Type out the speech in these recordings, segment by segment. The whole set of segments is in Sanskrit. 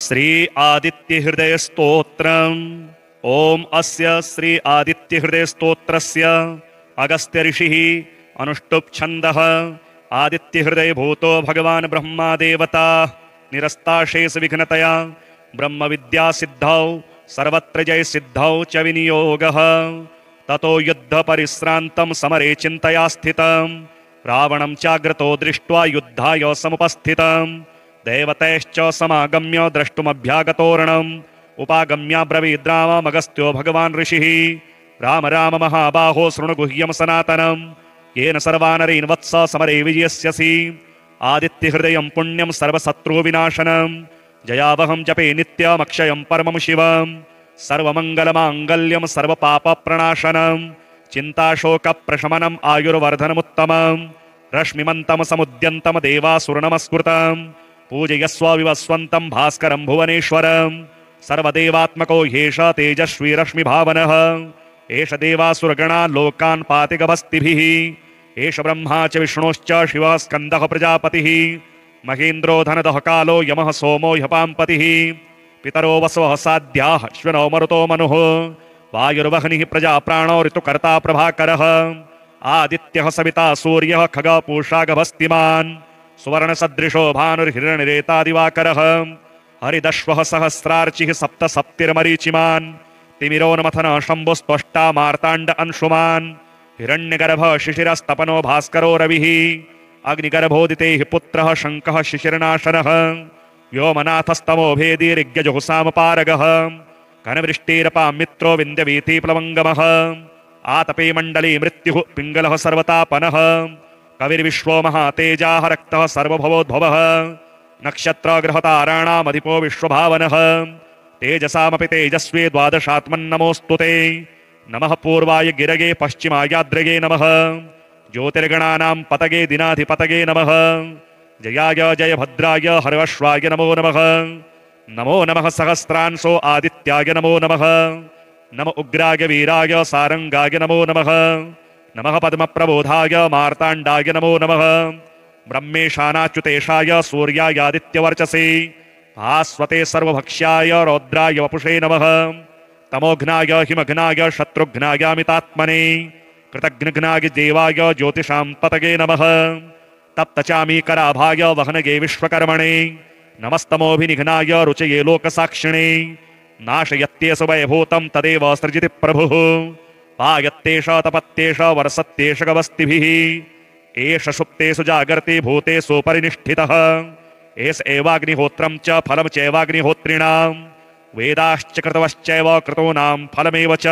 श्री आदित्य हृदय स्तोत्रम्। ओम अस्य श्री आदित्य हृदय स्तोत्रस्य अगस्त्य ऋषिः अनुष्टुप् छन्दः। आदित्य हृदय भूतो भगवान् ब्रह्मा देवता निरस्ताशेष विघ्नतया ब्रह्म विद्या सिद्धौ सर्वत्र जय सिद्धौ च विनियोगः। ततो युद्ध परिश्रान्तं समरे चिन्तया स्थितं रावणं चाग्रतो दृष्ट्वा युद्धाय समुपस्थितं। देवतैश्च समागम्य द्रष्टुमभ्यागतोरणम् उपागम्याब्रवीद् राममगस्त्यो भगवान् ऋषिः। राम राम महाबाहो शृणु गुह्यं सनातनं येन सर्वानरेण वत्स समरे विजयस्यसि। आदित्यहृदयं पुण्यं सर्वशत्रुविनाशनं जयावहं जपे नित्यमक्षयं परमं शिवं। सर्वमङ्गलमाङ्गल्यं सर्वपापप्रणाशनं चिन्ताशोकप्रशमनम् आयुर्वर्धनमुत्तमं। रश्मिमन्तं समुद्यन्तं देवासुरनमस्कृतं पूजयस्व विवस्वन्तं भास्करं भुवनेश्वरं। सर्वदेवात्मको ह्येष तेजस्वी रश्मिभावनः एष देवासुरगणा लोकान् पातिगभस्तिभिः। एष ब्रह्मा च विष्णुश्च शिवः स्कन्दः प्रजापतिः। महेन्द्रो धनदः कालो यमः सोमो ह्यपाम्पतिः। पितरो वसवः साध्याः श्विनो मरुतो मनुः। वायुर्वह्निः प्रजाप्राणो ऋतुकर्ता प्रभाकरः। आदित्यः सविता सूर्यः खगः पूषा गभस्तिमान्। सुवर्णसदृशो भानुर्हिरण्यरेता दिवाकरः। हरिदश्वः सहस्रार्चिः सप्त सप्तिर्मरीचिमान्। तिमिरोन्मथनः शम्भुस्त्वष्टा मार्ताण्ड अंशुमान्। हिरण्यगर्भः शिशिरस्तपनो भास्करो रविः। अग्निगर्भोदितेः पुत्रः शङ्खः शिशिरनाशनः। व्योमनाथस्तमो भेदी ऋग्यजुहुसामपारगः। घनवृष्टिरपां मित्रो विन्द्यवीथीप्लवङ्गमः। आतपे मण्डले मृत्युः पिङ्गलः सर्वतापनः। कविर्विश्वो महातेजाः रक्तः सर्वभवोद्भवः। नक्षत्रग्रहताराणामधिपो विश्वभावनः। तेजसामपि तेजस्वी द्वादशात्मन्नमोऽस्तु ते। नमः पूर्वाय गिरगे पश्चिमायाद्रगे नमः। ज्योतिर्गणानां पतगे दिनाधिपतगे नमः। जयाय जयभद्राय हर्वश्वाय नमो नमः। नमो नमः सहस्रांशो आदित्याय नमो नमः। नम उग्राय वीराय सारंगाय नमो नमः। नमः पद्मप्रबोधाय मार्ताण्डाय नमो नमः। ब्रह्मेशानाच्युतेशाय सूर्यायादित्यवर्चसे भास्वते सर्वभक्ष्याय रौद्राय वपुषे नमः। तमोघ्नाय हिमघ्नाय शत्रुघ्नायामितात्मने कृतघ्नघ्नाय देवाय ज्योतिषां पतगे नमः। तप्तचामीकराभाय वहनगे विश्वकर्मणे नमस्तमोभिनिघ्नाय रुचये लोकसाक्षिणे। नाशयत्येष वैभूतं तदेव सृजति प्रभुः। पायत्येष तपत्येष वर्षत्येष गवस्तिभिः। एष सुप्तेषु जागर्ति भूतेषु परिनिष्ठितः। एष एवाग्निहोत्रं च फलं चैवाग्निहोत्रिणां। वेदाश्च कृतवश्चैव कृतूनां फलमेव च।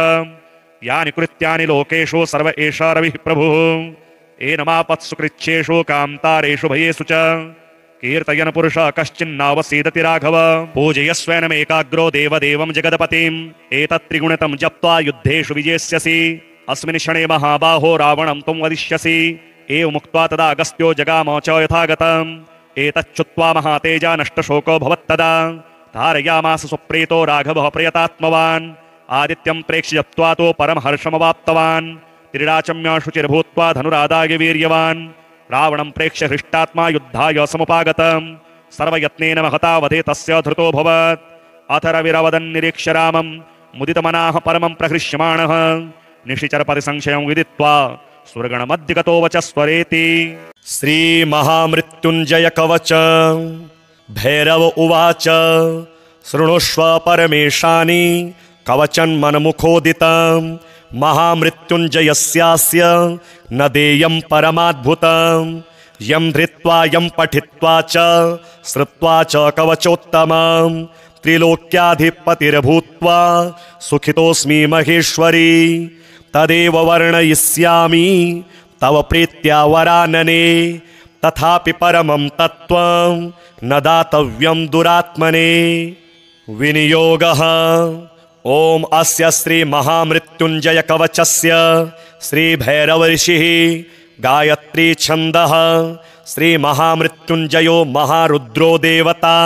यानि कृत्यानि लोकेषु सर्व एष रविः प्रभुः। एनमापत्सु कृच्छ्रेषु कान्तारेषु भयेषु च। कीर्तयन् पुरुषः कश्चिन्नावसीदति राघव। पूजयस्वैनमेकाग्रो देवदेवं जगदपतिम्। एतत्त्रिगुणितं जप्त्वा युद्धेषु विजेष्यसि। अस्मिन् क्षणे महाबाहो रावणं त्वं वदिष्यसि। एवमुक्त्वा तदा अगस्त्यो जगाम च यथागतम्। एतच्छ्रुत्वा महातेजा नष्टशोको भवत्तदा। धारयामास सुप्रीतो राघवः प्रयतात्मवान्। आदित्यं प्रेक्ष्य जप्त्वा तो परमहर्षमवाप्तवान्। त्रिराचम्य शुचिर्भूत्वा धनुरादाय वीर्यवान्। रावणं प्रेक्ष्य हृष्टात्मा युद्धाय समुपागतम्। सर्वयत्नेन महता वधे तस्य धृतोऽभवत्। अथ रविरवदन् निरीक्ष्य रामं मुदितमनाः परमं प्रहृष्यमाणः। निशिचरपतिसंशयं विदित्वा सुरगणमध्यगतो वचस्वरेति। श्रीमहामृत्युञ्जय कवच। भैरव उवाच शृणुष्व परमेशानि कवचन्मन्मुखोदितं। महामृत्युञ्जयस्यास्य न देयं परमाद्भुतं। यं धृत्वा यं पठित्वा च श्रुत्वा च कवचोत्तमं। त्रिलोक्याधिपतिर्भूत्वा सुखितोऽस्मि महेश्वरी। तदेव वर्णयिष्यामि तव प्रीत्या वरानने। तथापि परमं तत्त्वं न दातव्यं दुरात्मने। विनियोगः। ओम अस्य श्री महामृत्युंजय कवचस्य श्री भैरव ऋषिः गायत्री छन्दः। श्री महामृत्युंजयो महारुद्रो देवता।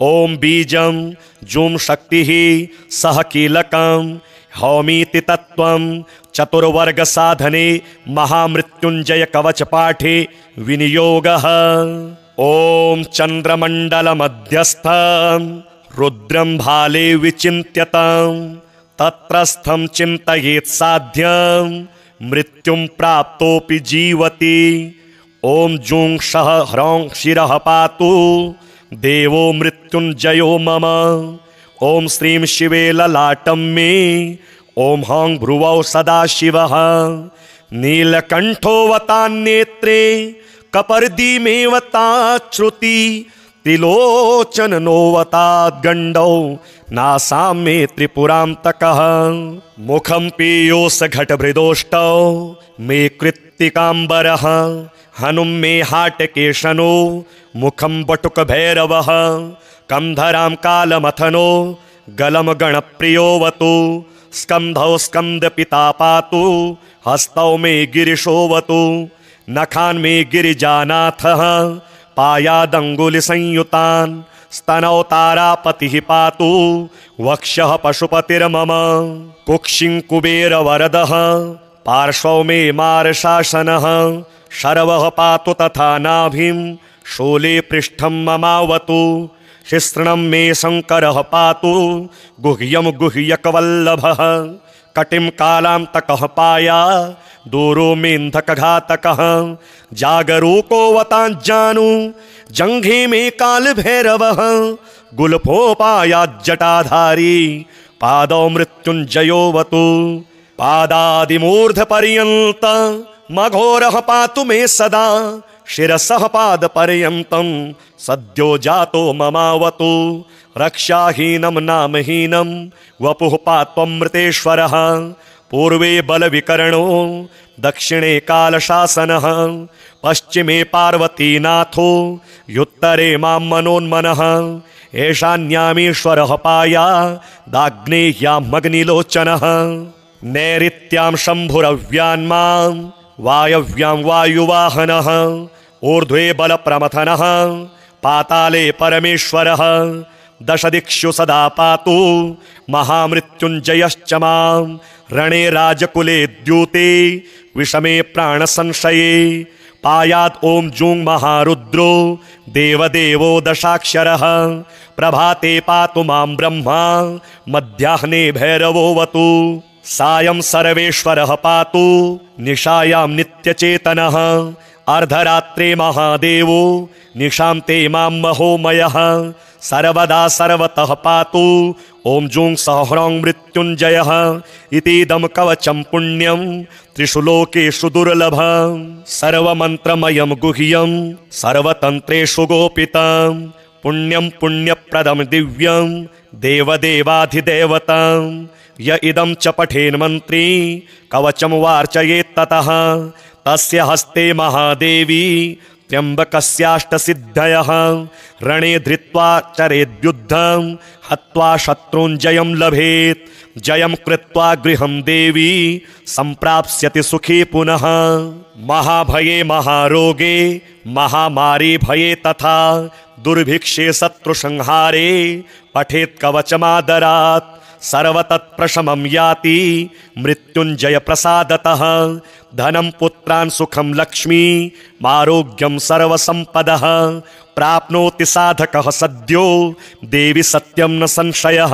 ओम बीजं जूं शक्तिः सह कीलकं हौमीति तत्त्वं। चतुर्वर्ग साधने महामृत्युंजय कवच पाठे विनियोगः। ओम चंद्रमंडल मध्यस्थ रुद्रं भाले विचिन्त्यतां तत्रस्थं चिन्तयेत् साध्यं मृत्युं प्राप्तोऽपि जीवति। ॐ जूं शः ह्रौं शिरः पातु देवो मृत्युञ्जयो मम। ॐ श्रीं शिवे ललाटं मे ॐ हौं भ्रुवौ सदाशिवः। नीलकण्ठोऽवतान्नेत्रे कपर्दीमेवताच्छ्रुति त्रिलोचननोऽवताद्गण्डौ नासां मे त्रिपुरान्तकः। मुखं पीयूषघटभृदोष्टौ मे कृत्तिकाम्बरः हनुं मे हाटकेशनो मुखं बटुकभैरवः। कंधरां कालमथनो गलं गणप्रियोऽवतु स्कन्धौ स्कन्दपिता पातु हस्तौ मे गिरिशोऽवतु। नखान् मे गिरिजानाथः पायादङ्गुलिसंयुतान् स्तनौ तारापतिः पातु वक्षः पशुपतिर्मम। कुक्षिं कुबेरवरदः पार्श्वौ मे मारशासनः शर्वः पातु तथा नाभिं शूले पृष्ठं ममावतु। शिश्रणं मे शङ्करः पातु गुह्यं गुह्यकवल्लभः। कटिं कालान्तकः पाया दूरो मेऽन्धकघातकः। जागरूकोऽवताञ्जानु जङ्घे मे कालभैरवः। गुल्फोपायाज्जटाधारी पादौ मृत्युञ्जयोऽवतु। पादादिमूर्धपर्यन्त मघोरः पातु मे सदा शिरसः पादपर्यन्तं सद्यो जातो ममावतु। रक्षाहीनं नामहीनं वपुः पात्वमृतेश्वरः। पूर्वे बलविकरणो दक्षिणे कालशासनः पश्चिमे पार्वतीनाथो युत्तरे मां मनोन्मनः। एषान्यामीश्वरः पाया दाग्नेय्यामग्निलोचनः। नैऋत्यां शम्भुरव्यान्मां वायव्यां वायुवाहनः। ऊर्ध्वे बलप्रमथनः पाताले परमेश्वरः। दशदिक्षु सदा पातु महामृत्युञ्जयश्च मां। रणे राजकुले द्यूते विषमे प्राणसंशये पायात् ॐ जूं महारुद्रो देवदेवो दशाक्षरः। प्रभाते पातु मां ब्रह्मा मध्याह्ने भैरवोऽवतु। सायं सर्वेश्वरः पातु निशायां नित्यचेतनः। अर्धरात्रे महादेवो निशान्ते मां महोमयः। सर्वदा सर्वतः पातु ॐ जूं सह्रौं मृत्युञ्जयः। इतीदं कवचं पुण्यं त्रिषु लोकेषु दुर्लभं। सर्वमन्त्रमयं गुह्यं सर्वतन्त्रेषु गोपितं। पुण्यं पुण्यप्रदं दिव्यं देवदेवाधिदेवतं। य इदं च पठेन्मन्त्री कवचं वार्चयेत्ततः तस्य हस्ते महादेवी त्र्यम्बकस्याष्टसिद्धयः। रणे धृत्वा चरेद्युद्धं हत्वा शत्रूञ्जयं लभेत्। जयं कृत्वा गृहं देवी सम्प्राप्स्यति सुखी पुनः। महाभये महारोगे महामारी भये तथा दुर्भिक्षे शत्रुसंहारे पठेत् कवचमादरात्। सर्वतत्प्रशमं याति मृत्युञ्जय प्रसादतः। धनं पुत्रान् सुखं लक्ष्मी आरोग्यं सर्वसम्पदः। प्राप्नोति साधकः सद्यो देवि सत्यं न संशयः।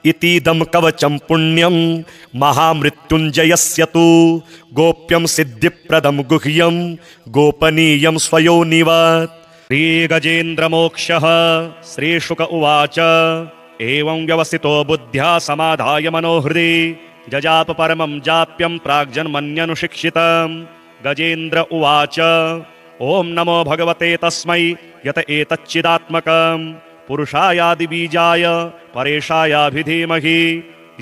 इतीदं कवचं पुण्यं महामृत्युञ्जयस्य तु गोप्यं सिद्धिप्रदं गुह्यं गोपनीयं स्वयोनिवत्। श्रीगजेन्द्रमोक्षः श्रीशुक उवाच एवं व्यवसितो बुद्ध्या समाधाय मनोहृदि जजाप परमं जाप्यं प्राग्जन्मन्यनुशिक्षितं। गजेन्द्र उवाच ॐ नमो भगवते तस्मै यत एतच्चिदात्मकं पुरुषायादिबीजाय परेशायाभिधीमहि।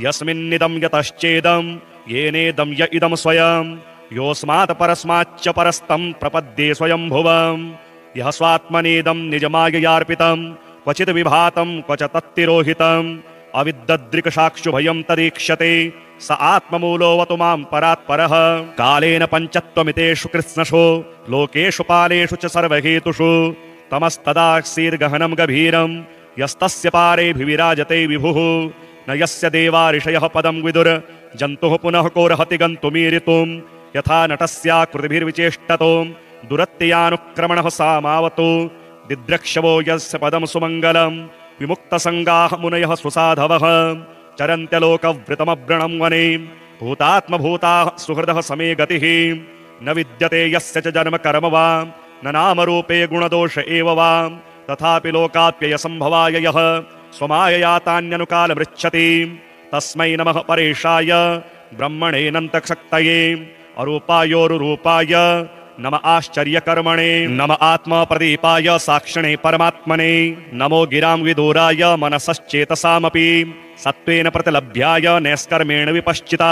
यस्मिन्निदं यतश्चेदं येनेदं य इदं स्वयं योऽस्मात् परस्माच्च परस्तं प्रपद्ये स्वयंभुवं। यः स्वात्मनेदं निजमाययार्पितं क्वचिद् विभातं क्वच तत्तिरोहितम् अविद्ददृक्साक्षुभयं तदीक्षते स आत्ममूलोऽवतु मां परात्परः। कालेन पञ्चत्वमितेषु कृत्स्नषु लोकेषु पालेषु च सर्वहेतुषु तमस्तदासीर्गहनं गभीरं यस्तस्य पारेऽभिविराजते विभुः। न यस्य देवा ऋषयः पदं विदुर जन्तुः पुनः कोरहति गन्तुमीरितुं। यथा नटस्याकृतिभिर्विचेष्टतो दुरत्ययानुक्रमणः सामावतु। दिद्रक्षवो यस्य पदं सुमङ्गलं विमुक्तसङ्गाः मुनयः सुसाधवः चरन्त्यलोकवृतमव्रणं वने भूतात्मभूताः सुहृदः समे गतिः न विद्यते यस्य च जन्म कर्म वा न नामरूपे गुणदोष एव वा तथापि लोकाप्ययसम्भवाय यः स्वमायया तान्यनुकालमृच्छति तस्मै नमः परेशाय ब्रह्मणेऽनन्तशक्तये अरूपायोरुरूपाय नम आश्चर्यकर्मणे नम आत्मप्रदीपाय साक्षिणे परमात्मने नमो गिरां विदूराय मनसश्चेतसामपि सत्त्वेन प्रतिलभ्याय नैष्कर्मेण विपश्चिता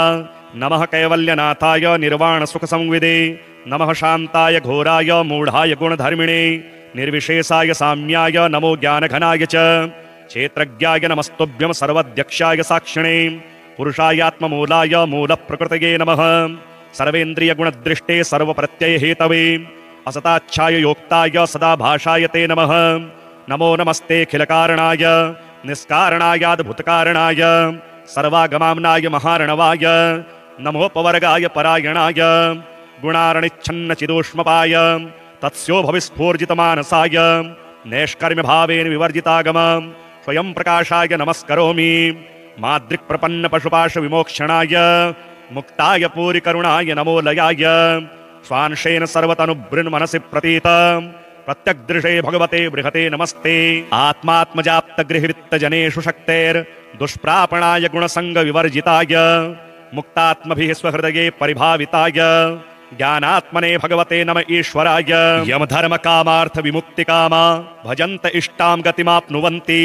नमः कैवल्यनाथाय निर्वाणसुखसंविदे नमः शान्ताय घोराय मूढाय गुणधर्मिणे निर्विशेषाय साम्याय नमो ज्ञानघनाय च क्षेत्रज्ञाय नमस्तुभ्यं सर्वध्यक्षाय साक्षिणे पुरुषायात्ममूलाय मूलप्रकृतये नमः सर्वेन्द्रियगुणदृष्टे सर्वप्रत्ययहेतवे असताच्छाय योक्ताय सदा भाषाय ते नमः नमो नमस्तेऽखिलकारणाय निष्कारणायाद्भुतकारणाय सर्वागमाम्नाय महार्णवाय नमोपवर्गाय परायणाय गुणारणिच्छन्नचिदूष्मपाय तत्स्योभविस्फूर्जितमानसाय नैष्कर्म्यभावेन विवर्जितागम स्वयं प्रकाशाय नमस्करोमि मादृक्प्रपन्नपशुपाशविमोक्षणाय मुक्ताय पूरिकरुणाय नमो लयाय स्वांशेन सर्वतनुभृन्मनसि प्रतीत प्रत्यग्दृशे भगवते बृहते नमस्ते आत्मात्मजाप्तगृहवित्तजनेषु शक्तेर्दुष्प्रापणाय गुणसङ्गविवर्जिताय मुक्तात्मभिः स्वहृदये परिभाविताय ज्ञानात्मने भगवते नम ईश्वराय यमधर्मकामार्थविमुक्तिकामा भजन्त इष्टां गतिमाप्नुवन्ति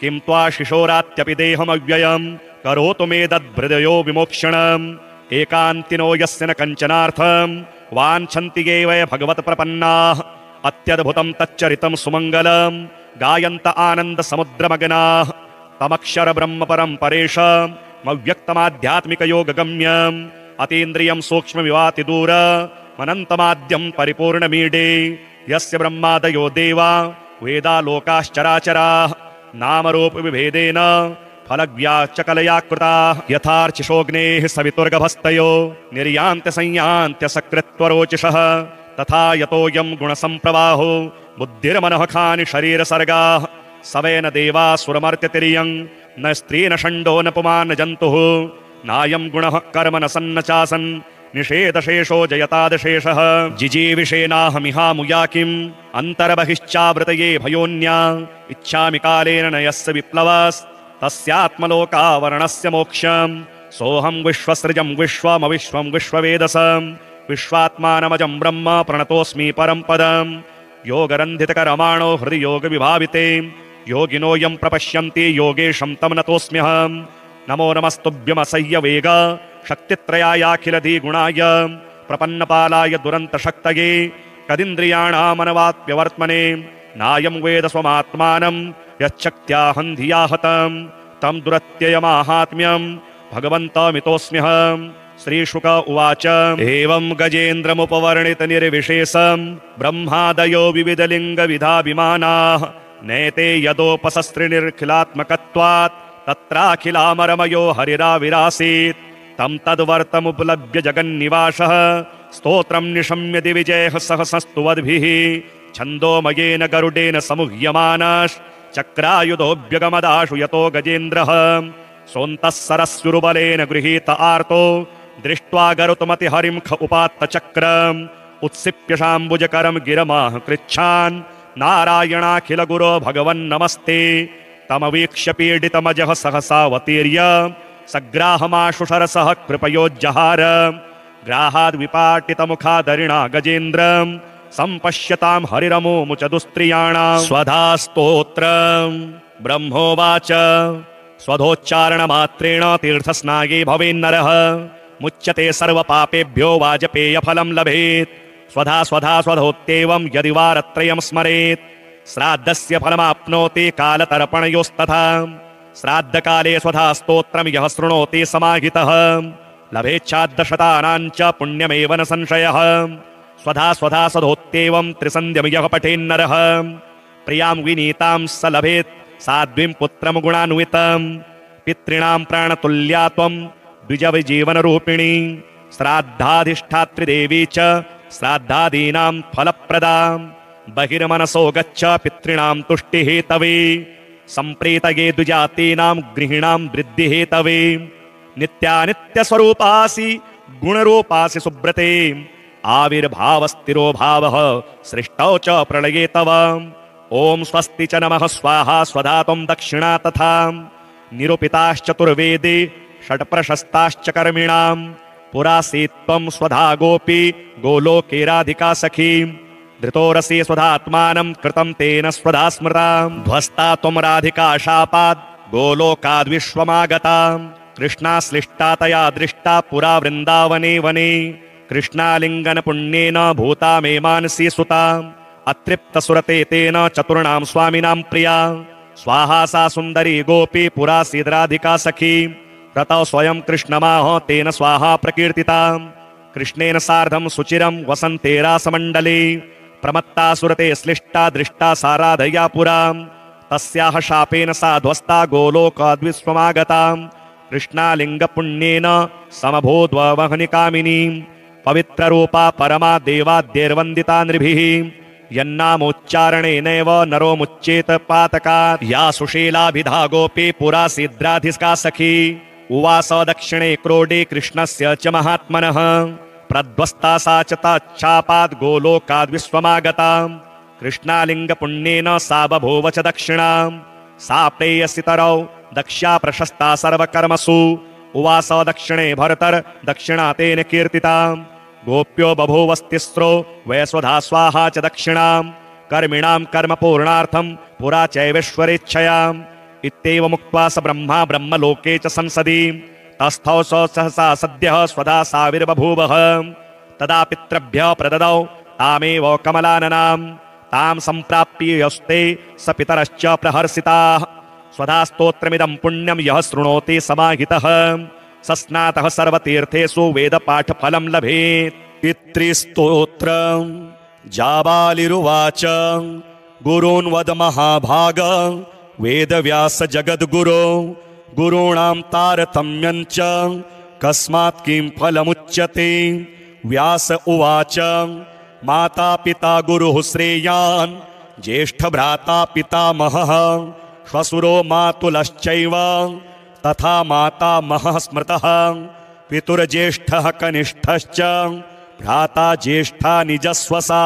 किं त्वाशिशोरात्यपि देहमव्ययम् करोतु मे दद्हृदयो विमोक्षणम् एकान्तिनो यस्य न कञ्चनार्थम् वाञ्छन्ति ये वै भगवत्प्रपन्नाः अत्यद्भुतं तच्चरितं सुमङ्गलम् गायन्त आनन्दसमुद्रमग्नाः तमक्षर ब्रह्म परं परेशम् अव्यक्तमाध्यात्मिकयोगगम्यम् अतीन्द्रियं सूक्ष्मविवातिदूर अनन्तमाद्यं परिपूर्णमीडे यस्य ब्रह्मादयो देवा वेदालोकाश्चराचराः नामरूपविभेदेन फलव्याचकलया कृताः यथार्चिषोऽग्नेः सवितुर्गभस्तयो निर्यान्त्यसंयान्त्यसकृत्वरोचिषः तथा यतोऽयं गुणसम्प्रवाहो बुद्धिर्मनःखानि शरीरसर्गाः सवेन देवासुरमर्त्यतिर्यं न स्त्री न षण्डो न पुमान् न जन्तुः नायं गुणः कर्म न सन्न चासन् निषेधशेषो जयतादशेषः जिजीविषेणाहमिहामुया किम् अन्तर्बहिश्चावृतये भयोन्या इच्छामि कालेन न यस्य विप्लवस्तस्यात्मलोकावरणस्य मोक्षम् सोऽहं विश्वसृजं विश्वमविश्वं विश्ववेदसं विश्वात्मानमजं ब्रह्म प्रणतोऽस्मि परं पदम् योगरन्धितकरमाणो हृदि योगविभाविते योगिनोऽयं प्रपश्यन्ति योगेशं तं नतोऽस्म्यहम् नमो नमस्तुभ्यमसह्य वेग शक्तित्रयायाखिलधिगुणाय प्रपन्नपालाय दुरन्तशक्तये कदिन्द्रियाणामनवाप्यवर्त्मने नायं वेद स्वमात्मानं यच्छक्त्याहं धिया हतं तं दुरत्ययमाहात्म्यं भगवन्तमितोऽस्म्यहम् श्रीशुक उवाच एवं गजेन्द्रमुपवर्णितनिर्विशेषं ब्रह्मादयो विविधलिङ्गविधाभिमानाः नैते यदोपशस्त्रिनिर्खिलात्मकत्वात् तत्राखिलामरमयो हरिराविरासीत् तं तद्वर्तमुपलभ्य जगन्निवासः स्तोत्रं निशम्य दिविजयः सहसस्तुवद्भिः छन्दोमयेन गरुडेन समुह्यमानश्चक्रायुधोऽभ्यगमदाशु यतो गजेन्द्रः सोऽन्तः सरस्युरुबलेन गृहीत आर्तो दृष्ट्वा गरुतमतिहरिं ख उपात्तचक्रम् उत्सिप्य शाम्बुजकरं गिरमाह कृच्छान् नारायणाखिल गुरो भगवन्नमस्ते तमवीक्ष्य पीडितमजः सहसावतीर्य सग्राहमाशुशरसः कृपयोज्जहार ग्राहाद्विपाटितमुखादरिणा गजेन्द्रम् सम्पश्यतां हरिरमोमुच दुस्त्रियाणां स्वधा स्तोत्रम् ब्रह्मोवाच स्वधोच्चारणमात्रेण तीर्थस्नागे भवेन्नरः मुच्यते सर्वपापेभ्यो वाजपेयफलं लभेत् स्वधा स्वधा स्वधोत्येवं यदि वारत्रयं स्मरेत् श्राद्धस्य फलमाप्नोति कालतर्पणयोस्तथा श्राद्धकाले स्वधा स्तोत्रं यः शृणोति समाहितः लभेच्छाद्दशतानां च पुण्यमेव न संशयः स्वधा स्वधा स्वधोत्येवं त्रिसन्ध्यं यः पठेन्नरः प्रियां विनीतां स लभेत् साध्वीं पुत्रं गुणान्वितं पितॄणां प्राणतुल्या त्वं द्विजविजीवनरूपिणी श्राद्धाधिष्ठात्रिदेवी च श्राद्धादीनां फलप्रदां बहिर्मनसो गच्छ पितॄणां तुष्टिः तवे संप्रीतये द्विजातीनां गृहिणां वृद्धिहेतवे नित्यानित्यस्वरूपासि गुणरूपासि सुब्रते आविर्भावस्थिरो भावः सृष्टौ च प्रलये तव ॐ स्वस्ति च नमः स्वाहा स्वधातुं दक्षिणा तथा निरूपिताश्चतुर्वेदे षट्प्रशस्ताश्च कर्मिणां पुरासीत्वं स्वधा गोपी गोलोके राधिका सखी धृतोरसि स्वधात्मानं कृतं तेन स्वधा स्मृता ध्वस्ता त्वं राधिका शापाद् गोलोकाद् विश्वमागता कृष्णाश्लिष्टा तया दृष्टा पुरा वृन्दावने वने कृष्णालिङ्गन पुण्येन भूता मे मानसी सुता अतृप्तसुरते तेन चतुर्णां स्वामिनां प्रिया स्वाहा सा सुन्दरी गोपी पुरासीद् राधिका सखी रतौ स्वयं कृष्णमाह तेन स्वाहा प्रकीर्तिता कृष्णेन सार्धं सुचिरं वसन्ते रासमण्डले प्रमत्ता सुरते श्लिष्टा दृष्टा सा राधया पुरा तस्याः शापेन सा ध्वस्ता गोलोकाद्विश्वमागता कृष्णालिङ्गपुण्येन समभूद्वहनिकामिनी पवित्ररूपा परमा देवाद्यैर्वन्दिता नृभिः यन्नामोच्चारणेनैव नरो मुच्येत पातकात् या सुशीलाभिधा गोपी पुरासीद्राधिका सखी उवास दक्षिणे क्रोडे कृष्णस्य च महात्मनः प्रध्वस्ता सा च तच्छापाद् गोलोकाद् विश्वमागता कृष्णालिङ्गपुण्येन सा बभूव च दक्षिणा सा प्रेयसितरौ दक्ष्या प्रशस्ता सर्वकर्मसु उवास दक्षिणे भरतर दक्षिणा तेन कीर्तिता गोप्यो बभूवस्तिस्रो वयस्वधा स्वाहा च दक्षिणां कर्मिणां कर्मपूर्णार्थं पुरा चैवेश्वरेच्छया इत्येवमुक्त्वा स ब्रह्मा ब्रह्मलोके च संसदि तस्थौ स सहसा सद्यः स्वधा साविर्बभूवः तदा पितृभ्यः प्रददौ तामेव कमलाननां तां सम्प्राप्य यस्ते स पितरश्च प्रहर्षिताः स्वधा स्तोत्रमिदं पुण्यं यः शृणोति समाहितः सस्नातः सर्वतीर्थेषु वेदपाठफलं लभेत् पितृस्तोत्रं जाबालिरुवाच गुरून् वद महाभाग वेदव्यास जगद्गुरो गुरूणां तारतम्यं च कस्मात् किं फलमुच्यते व्यास उवाच माता पिता गुरुः श्रेयान् ज्येष्ठभ्राता पितामहः श्वशुरो मातुलश्चैव तथा मातामहः स्मृतः पितुर्ज्येष्ठः कनिष्ठश्च भ्राता ज्येष्ठा निजस्वसा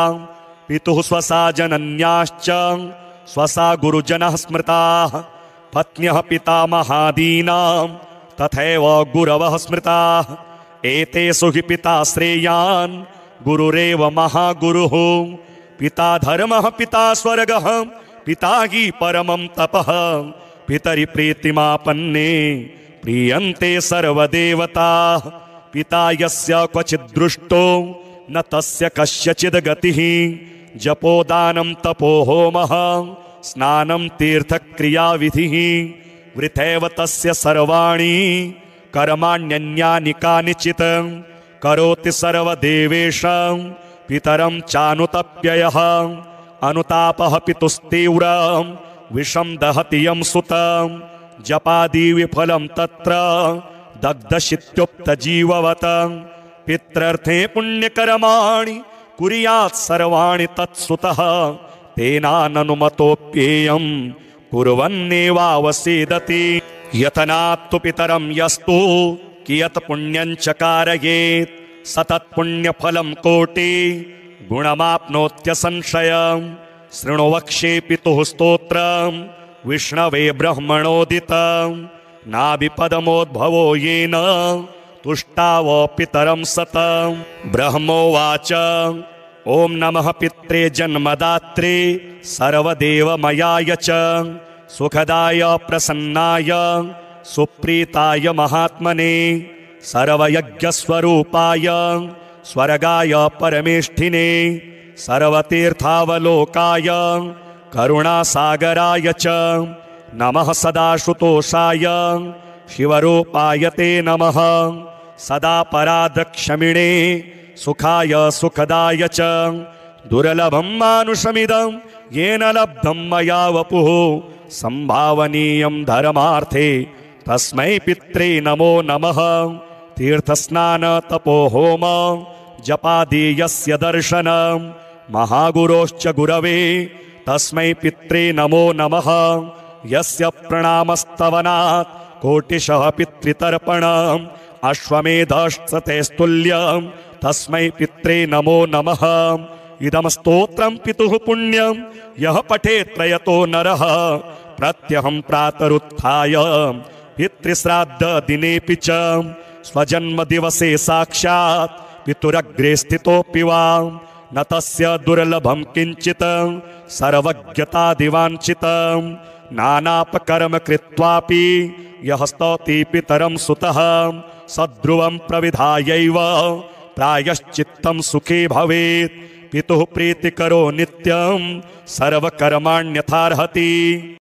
पितुः स्वसा जनन्याश्च स्वसा गुरुजनः स्मृताः पत्न्यः पितामहादीनां तथैव गुरवः स्मृताः एतेषु हि पिता श्रेयान् गुरुरेव महागुरुः पिता धर्मः पिता स्वर्गः पिता हि परमं तपः पितरि प्रीतिमापन्ने प्रीयन्ते सर्वदेवताः पिता यस्य क्वचित् दृष्टो न तस्य कस्यचिद् गतिः जपोदानं तपो होमः स्नानं तीर्थक्रियाविधिः वृथैव तस्य सर्वाणि कर्माण्यन्यानि कानिचित् करोति सर्वदेवेषां पितरं चानुतप्ययः अनुतापः पितुस्तीव्रं विषं दहति यं सुतं जपादि विफलं तत्र दग्धशित्युक्तजीववत् पित्रर्थे पुण्यकर्माणि कुर्यात् सर्वाणि तत्सुतः तेनाननुमतोऽप्येयं कुर्वन्नेवावसीदति यतनात्तु पितरं यस्तु कियत् पुण्यं च कारयेत् सतत्पुण्यफलं कोटि गुणमाप्नोत्यसंशयं शृणु वक्ष्ये पितुः स्तोत्रं विष्णवे ब्रह्मणोदितं नाभिपदमोद्भवो येन तुष्टाव पितरं सतं ब्रह्मोवाच ॐ नमः पित्रे जन्मदात्रे सर्वदेवमयाय च सुखदाय प्रसन्नाय सुप्रीताय महात्मने सर्वयज्ञस्वरूपाय स्वर्गाय परमेष्ठिने सर्वतीर्थावलोकाय करुणासागराय च नमः सदाशुतोषाय शिवरूपाय ते नमः सदा पराधक्षमिणे सुखाय सुखदाय च दुर्लभं मानुषमिदं येन लब्धं मया वपुः संभावनीयं धर्मार्थे तस्मै पित्रे नमो नमः तीर्थस्नान तपो होम जपादि यस्य दर्शनं महागुरोश्च गुरवे तस्मै पित्रे नमो नमः यस्य प्रणामस्तवनात् कोटिशः पितृतर्पणम् अश्वमेधस्ततेस्तुल्यम् तस्मै पित्रे नमो नमः। इदं स्तोत्रं पितुः पुण्यं यः पठेत् त्रयतो नरः प्रत्यहं प्रातरुत्थाय पितृश्राद्ध दिनेऽपि च स्वजन्मदिवसे साक्षात् पितुरग्रे स्थितोऽपि वा न तस्य दुर्लभं किञ्चित् सर्वज्ञतादिवाञ्छितं नानापकर्म कृत्वापि यः स्तौति पितरं सुतः सद्ध्रुवं प्रविधायैव प्रायश्चित्तं सुखी भवेत्। पितुः प्रीतिकरो नित्यं सर्वकर्माण्यथार्हति।